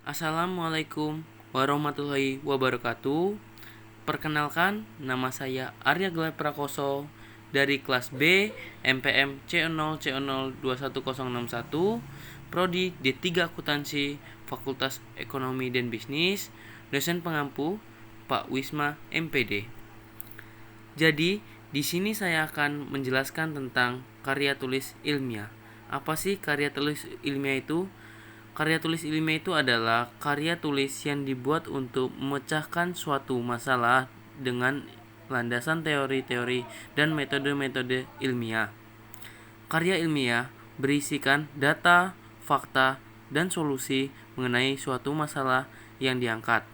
Assalamualaikum warahmatullahi wabarakatuh. Perkenalkan, nama saya Arya Gelai Prakoso dari kelas B MPM C00C021061, Prodi D3 Akuntansi, Fakultas Ekonomi dan Bisnis, dosen pengampu Pak Wisma MPD. Jadi, di sini saya akan menjelaskan tentang karya tulis ilmiah. Apa sih karya tulis ilmiah itu? Karya tulis ilmiah itu adalah karya tulis yang dibuat untuk memecahkan suatu masalah dengan landasan teori-teori dan metode-metode ilmiah. Karya ilmiah berisikan data, fakta, dan solusi mengenai suatu masalah yang diangkat.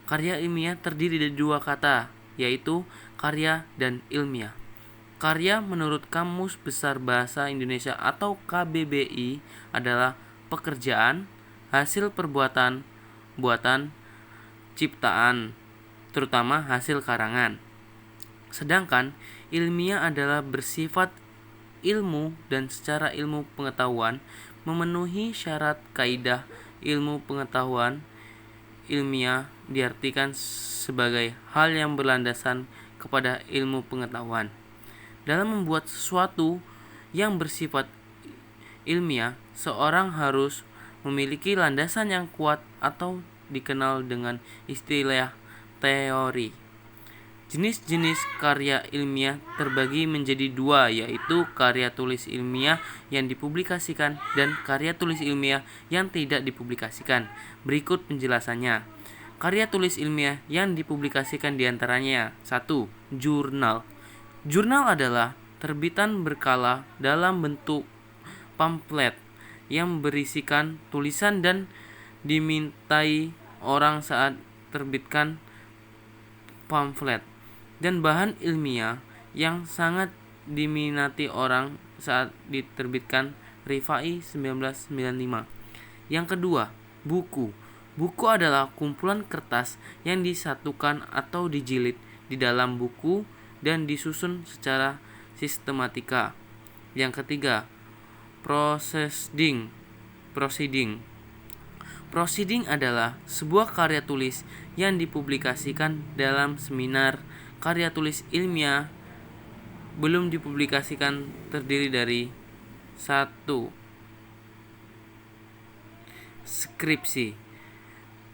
Karya ilmiah terdiri dari dua kata, yaitu karya dan ilmiah. Karya menurut Kamus Besar Bahasa Indonesia atau KBBI adalah pekerjaan, hasil perbuatan, buatan, ciptaan, terutama hasil karangan. Sedangkan ilmiah adalah bersifat ilmu dan secara ilmu pengetahuan memenuhi syarat kaidah ilmu pengetahuan. Ilmiah diartikan sebagai hal yang berlandasan kepada ilmu pengetahuan. Dalam membuat sesuatu yang bersifat ilmiah, seorang harus memiliki landasan yang kuat atau dikenal dengan istilah teori. Jenis-jenis karya ilmiah terbagi menjadi dua, yaitu karya tulis ilmiah yang dipublikasikan dan karya tulis ilmiah yang tidak dipublikasikan. Berikut penjelasannya. Karya tulis ilmiah yang dipublikasikan diantaranya: 1. Jurnal. Jurnal adalah terbitan berkala dalam bentuk pamflet yang berisikan tulisan dan dimintai orang saat terbitkan pamflet, dan bahan ilmiah yang sangat diminati orang saat diterbitkan Rifai 1995. Yang kedua, buku. Buku adalah kumpulan kertas yang disatukan atau dijilid di dalam buku dan disusun secara sistematika. Yang ketiga, proceeding. Proceeding adalah sebuah karya tulis yang dipublikasikan dalam seminar karya tulis ilmiah belum dipublikasikan, terdiri dari 1. Skripsi.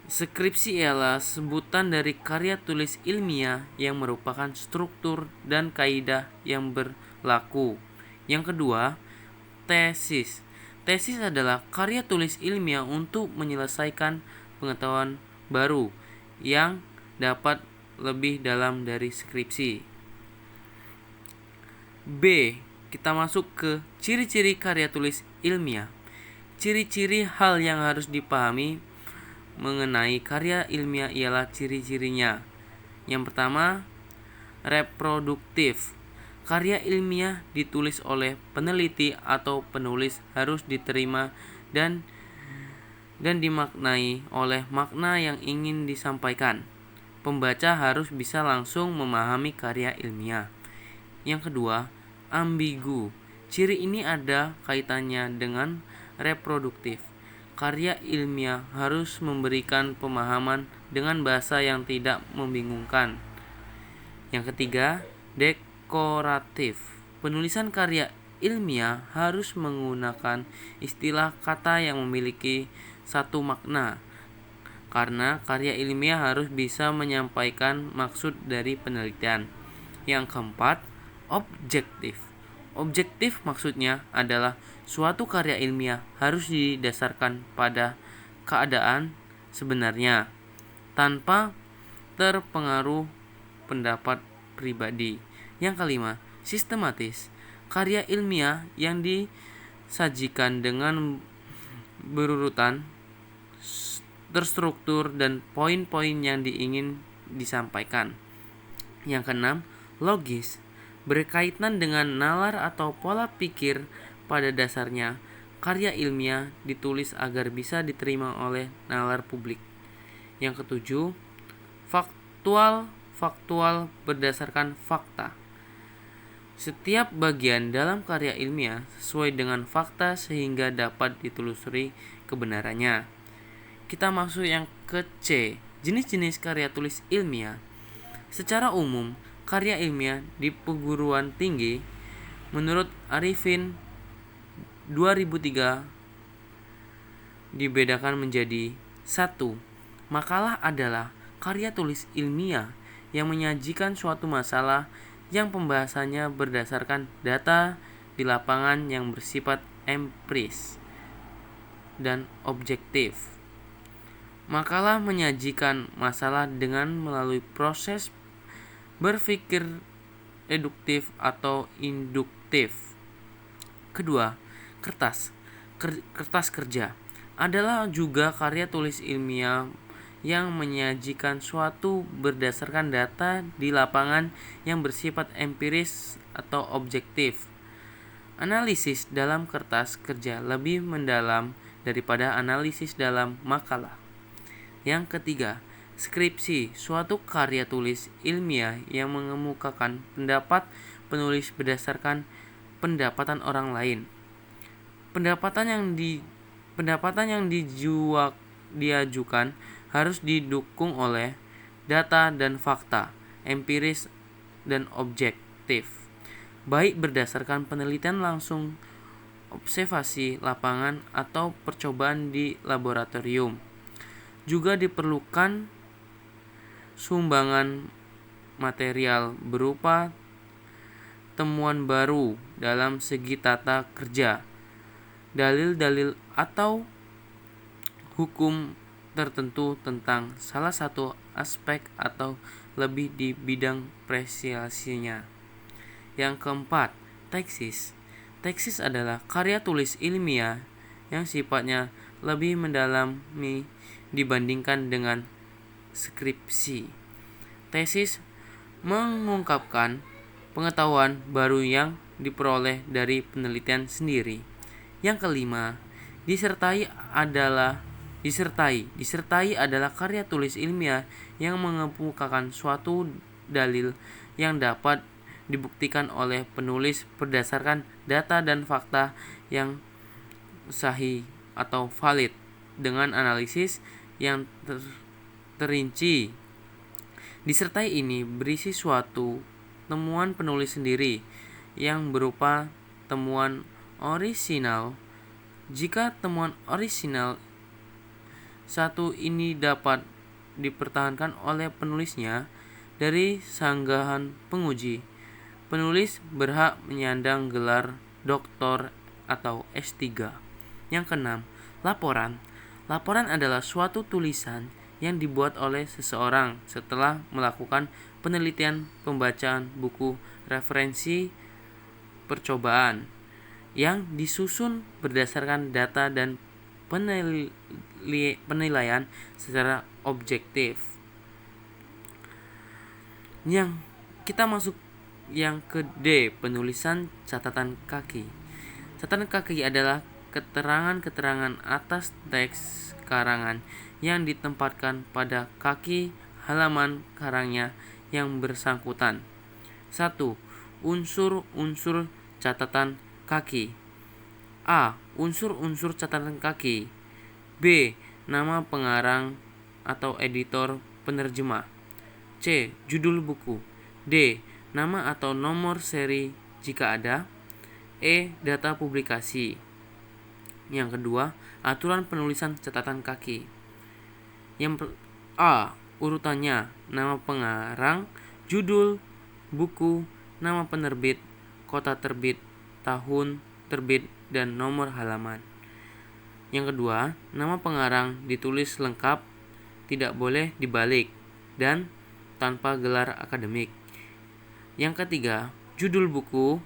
Skripsi ialah sebutan dari karya tulis ilmiah yang merupakan struktur dan kaidah yang berlaku. Yang kedua, tesis. Tesis adalah karya tulis ilmiah untuk menyelesaikan pengetahuan baru yang dapat lebih dalam dari skripsi. B. Kita masuk ke ciri-ciri karya tulis ilmiah. Ciri-ciri hal yang harus dipahami mengenai karya ilmiah ialah ciri-cirinya. Yang pertama, reproduktif. Karya ilmiah ditulis oleh peneliti atau penulis harus diterima dan dimaknai oleh makna yang ingin disampaikan. Pembaca harus bisa langsung memahami karya ilmiah. Yang kedua, ambigu. Ciri ini ada kaitannya dengan reproduktif. Karya ilmiah harus memberikan pemahaman dengan bahasa yang tidak membingungkan. Yang ketiga, dekoratif. Penulisan karya ilmiah harus menggunakan istilah kata yang memiliki satu makna, karena karya ilmiah harus bisa menyampaikan maksud dari penelitian. Yang keempat, objektif. Objektif maksudnya adalah suatu karya ilmiah harus didasarkan pada keadaan sebenarnya, tanpa terpengaruh pendapat pribadi. Yang kelima, sistematis. Karya ilmiah yang disajikan dengan berurutan, terstruktur, dan poin-poin yang diingin disampaikan. Yang keenam, logis. Berkaitan dengan nalar atau pola pikir. Pada dasarnya, karya ilmiah ditulis agar bisa diterima oleh nalar publik. Yang ketujuh, faktual. Faktual berdasarkan fakta. Setiap bagian dalam karya ilmiah sesuai dengan fakta sehingga dapat ditelusuri kebenarannya. kita masuk yang ke C, jenis-jenis karya tulis ilmiah. Secara umum, karya ilmiah di perguruan tinggi menurut Arifin 2003 dibedakan menjadi 1. Makalah adalah karya tulis ilmiah yang menyajikan suatu masalah yang pembahasannya berdasarkan data di lapangan yang bersifat empiris dan objektif. Makalah menyajikan masalah dengan melalui proses berpikir deduktif atau induktif. Kedua, kertas kerja adalah juga karya tulis ilmiah yang menyajikan suatu berdasarkan data di lapangan yang bersifat empiris atau objektif. Analisis dalam kertas kerja lebih mendalam daripada analisis dalam makalah. Yang ketiga, skripsi, suatu karya tulis ilmiah yang mengemukakan pendapat penulis berdasarkan pendapatan orang lain. Pendapatan yang diajukan harus didukung oleh data dan fakta, empiris dan objektif, baik berdasarkan penelitian langsung, observasi lapangan, atau percobaan di laboratorium. Juga diperlukan sumbangan material berupa temuan baru dalam segi tata kerja, dalil-dalil atau hukum tertentu tentang salah satu aspek atau lebih di bidang presiasinya. Yang keempat, tesis. Tesis adalah karya tulis ilmiah yang sifatnya lebih mendalami dibandingkan dengan skripsi. Tesis mengungkapkan pengetahuan baru yang diperoleh dari penelitian sendiri. Yang kelima, disertai adalah karya tulis ilmiah yang mengemukakan suatu dalil yang dapat dibuktikan oleh penulis berdasarkan data dan fakta yang sahih atau valid dengan analisis yang terinci. Disertai ini berisi suatu temuan penulis sendiri yang berupa temuan orisinal. Jika temuan orisinal satu ini dapat dipertahankan oleh penulisnya dari sanggahan penguji, penulis berhak menyandang gelar doktor atau S3. Yang keenam, laporan. Laporan adalah suatu tulisan yang dibuat oleh seseorang setelah melakukan penelitian, pembacaan buku referensi percobaan yang disusun berdasarkan data dan penilaian secara objektif. Yang kita masuk yang ke D, penulisan catatan kaki. Catatan kaki adalah keterangan-keterangan atas teks karangan yang ditempatkan pada kaki halaman karangnya yang bersangkutan. 1. Unsur-unsur catatan kaki. A. Unsur-unsur catatan kaki. B. Nama pengarang atau editor penerjemah. C. Judul buku. D. Nama atau nomor seri jika ada. E. Data publikasi. Yang kedua, aturan penulisan catatan kaki. Yang A. Urutannya, nama pengarang, judul buku, nama penerbit, kota terbit, tahun terbit, dan nomor halaman. Yang kedua, nama pengarang ditulis lengkap, tidak boleh dibalik, dan tanpa gelar akademik. Yang ketiga, judul buku,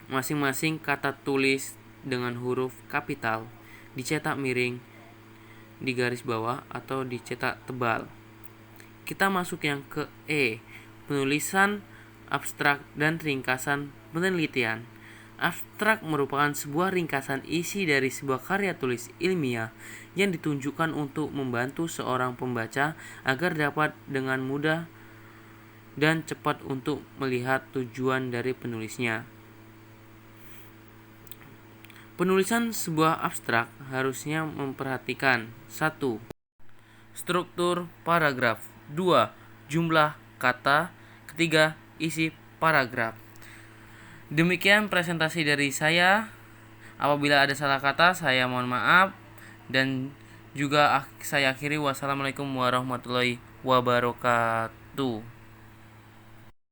masing-masing kata tulis dengan huruf kapital, dicetak miring di garis bawah atau dicetak tebal. Kita masuk yang ke E, penulisan abstrak dan ringkasan penelitian. Abstrak merupakan sebuah ringkasan isi dari sebuah karya tulis ilmiah yang ditunjukkan untuk membantu seorang pembaca agar dapat dengan mudah dan cepat untuk melihat tujuan dari penulisnya. Penulisan sebuah abstrak harusnya memperhatikan 1. Struktur paragraf. 2. Jumlah kata. Ketiga, isi paragraf. Demikian presentasi dari saya. Apabila ada salah kata, saya mohon maaf. Dan juga saya akhiri, wassalamualaikum warahmatullahi wabarakatuh.